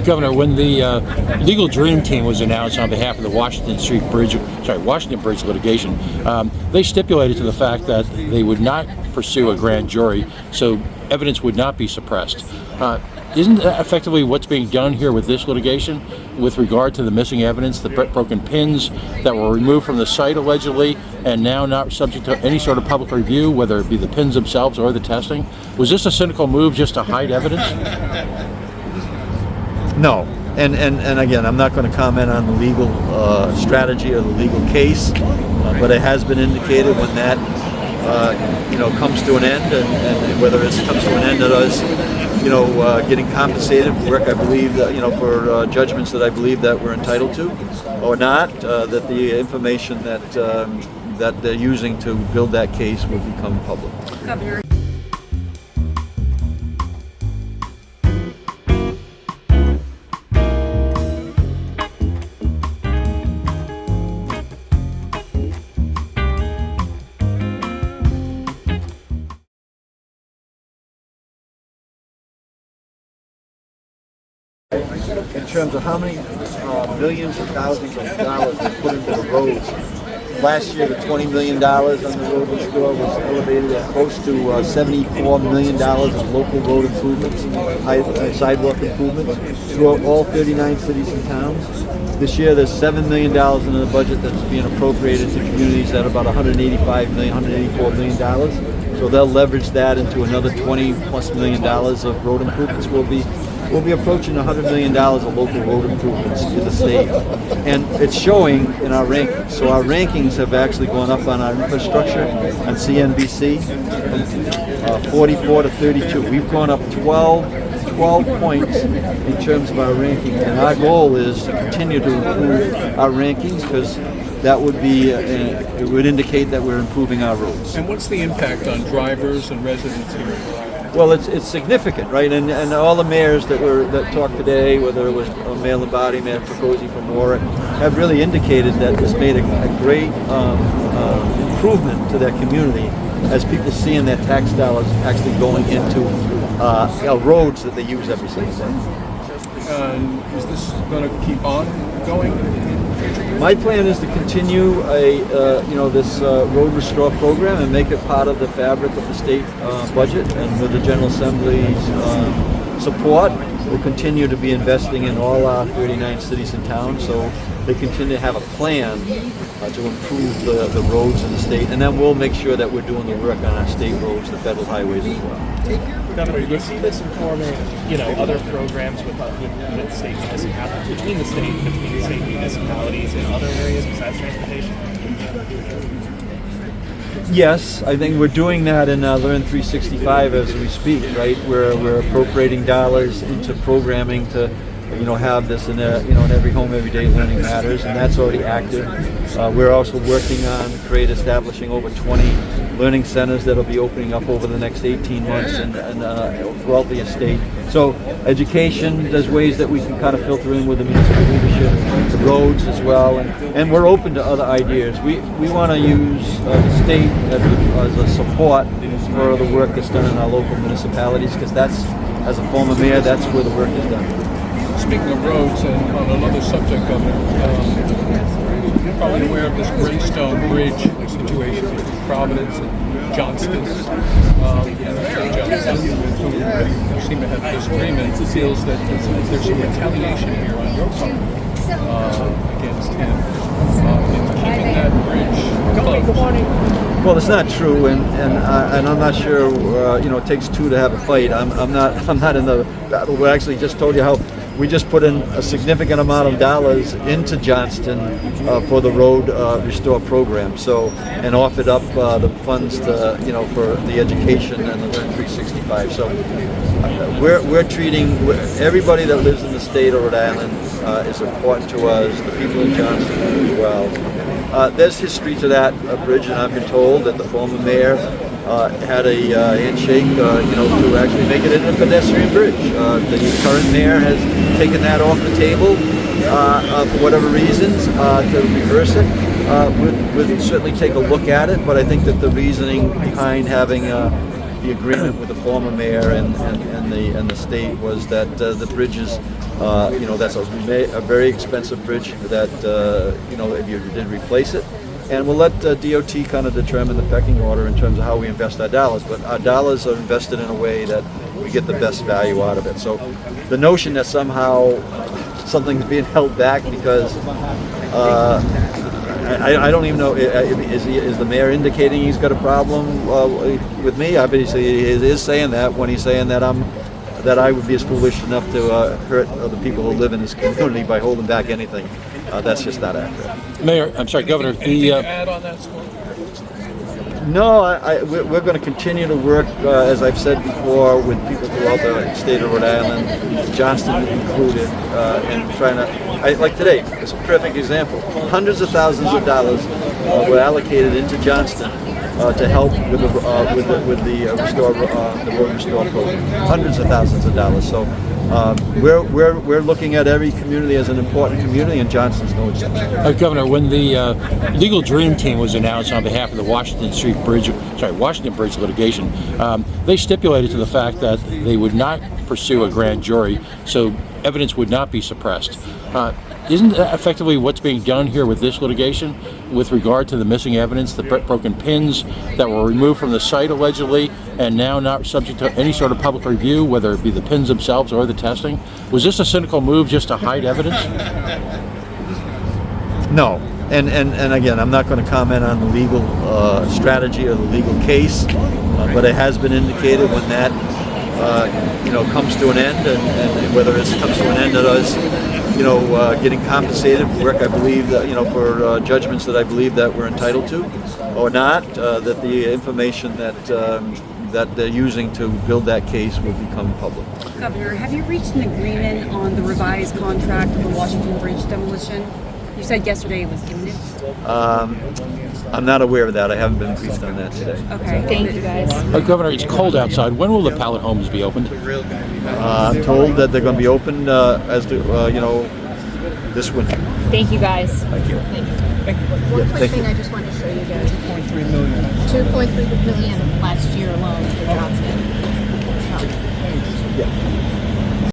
Governor, when the legal dream team was announced on behalf of the Washington Bridge litigation, they stipulated to the fact that they would not pursue a grand jury, so evidence would not be suppressed. Isn't that effectively what's being done here with this litigation with regard to the missing evidence, the broken pins that were removed from the site allegedly and now not subject to any sort of public review, whether it be the pins themselves or the testing? Was this a cynical move just to hide evidence? No, and again, I'm not going to comment on the legal strategy or the legal case, but it has been indicated when that comes to an end, and whether it comes to an end at us, getting compensated for work I believe that for judgments that I believe that we're entitled to, or not, that the information that they're using to build that case will become public. Governor. In terms of how many millions of thousands of dollars were put into the roads, last year the $20 million on the RhodeRestore was elevated at close to $74 million of local road improvements, sidewalk improvements throughout all 39 cities and towns. This year there's $7 million in the budget that's being appropriated to communities at about $185 million, $184 million. So they'll leverage that into another $20+ million of road improvements. We'll be approaching $100 million of local road improvements in the state, and it's showing in our rankings. So our rankings have actually gone up on our infrastructure on CNBC, from 44 to 32. We've gone up 12 points in terms of our ranking, and our goal is to continue to improve our rankings, because that would be it would indicate that we're improving our roads. And what's the impact on drivers and residents here? Well, it's significant, right? And all the mayors that talked today, whether it was Mayor Lombardi, Mayor Percosi from Warwick, have really indicated that this made a great improvement to their community, as people seeing their tax dollars actually going into roads that they use every single day. Is this going to keep on going in the future? My plan is to continue this RhodeRestore program and make it part of the fabric of the state budget, and with the General Assembly's support, we'll continue to be investing in all our 39 cities and towns, so they continue to have a plan to improve the roads in the state, and then we'll make sure that we're doing the work on our state roads, the federal highways as well. Governor, do you see this informing, other programs with state municipalities, between the state municipalities in other areas besides transportation? Yes, I think we're doing that in Learn 365 as we speak, right? We're appropriating dollars into programming to have this in every home, every day. Learning matters, and that's already active. We're also working on establishing over 20 learning centers that'll be opening up over the next 18 months and throughout the estate. So education, there's ways that we can kind of filter in with the municipal leadership, the roads as well, and we're open to other ideas. We want to use the state as a support for the work that's done in our local municipalities, because that's, as a former mayor, that's where the work is done. Speaking of roads, and on another subject, Governor, you're probably aware of this Greystone Bridge situation between Providence and Johnston. Johnston, who seem to have disagreement, feels that there's some retaliation here on your part against him in keeping that bridge closed. Well, it's not true, and I'm not sure. It takes two to have a fight. I'm not in the battle. We actually just told you how we just put in a significant amount of dollars into Johnston for the RhodeRestore program. So, and offered up the funds to for the education and the Learn 365. So we're treating everybody that lives in the state of Rhode Island is important to us. The people in Johnston as well. There's history to that bridge, and I've been told that the former mayor had a handshake, to actually make it into a pedestrian bridge. The current mayor has taken that off the table for whatever reasons to reverse it. We'll certainly take a look at it, but I think that the reasoning behind having the agreement with the former mayor and the state was that the bridges, that's a very expensive bridge that, if you did replace it. And we'll let DOT kind of determine the pecking order in terms of how we invest our dollars, but our dollars are invested in a way that we get the best value out of it. So the notion that somehow something's being held back because I don't even know, is the mayor indicating he's got a problem with me? Obviously he is saying that when he's saying that I would be as foolish enough to hurt the people who live in this community by holding back anything. That's just not accurate. Mayor, I'm sorry, Governor. Add on that score? No, we're going to continue to work, as I've said before, with people throughout the state of Rhode Island, Johnston included, and trying to, like today, it's a perfect example. Hundreds of thousands of dollars were allocated into Johnston to help with the Road Restore program. Hundreds of thousands of dollars. So we're looking at every community as an important community, and Johnston's no exception. Governor, when the legal dream team was announced on behalf of the Washington Bridge litigation, they stipulated to the fact that they would not pursue a grand jury, so evidence would not be suppressed. Isn't that effectively what's being done here with this litigation with regard to the missing evidence, the broken pins that were removed from the site allegedly and now not subject to any sort of public review, whether it be the pins themselves or the testing? Was this a cynical move just to hide evidence? No. And again, I'm not going to comment on the legal strategy or the legal case, but it has been indicated when that comes to an end, and whether it comes to an end at us, getting compensated for work I believe that, for judgments that I believe that we're entitled to, or not, that the information that they're using to build that case will become public. Governor, have you reached an agreement on the revised contract for the Washington Bridge demolition? You said yesterday it was imminent. I'm not aware of that. I haven't been briefed on that today. Okay, thank you guys. Governor, it's cold outside. When will the pallet homes be opened? I'm told that they're going to be opened this winter. Thank you guys. Thank you. One quick thing I just wanted to show you guys. 2.3 million. 2.3 billion last year alone for Johnston. Yeah.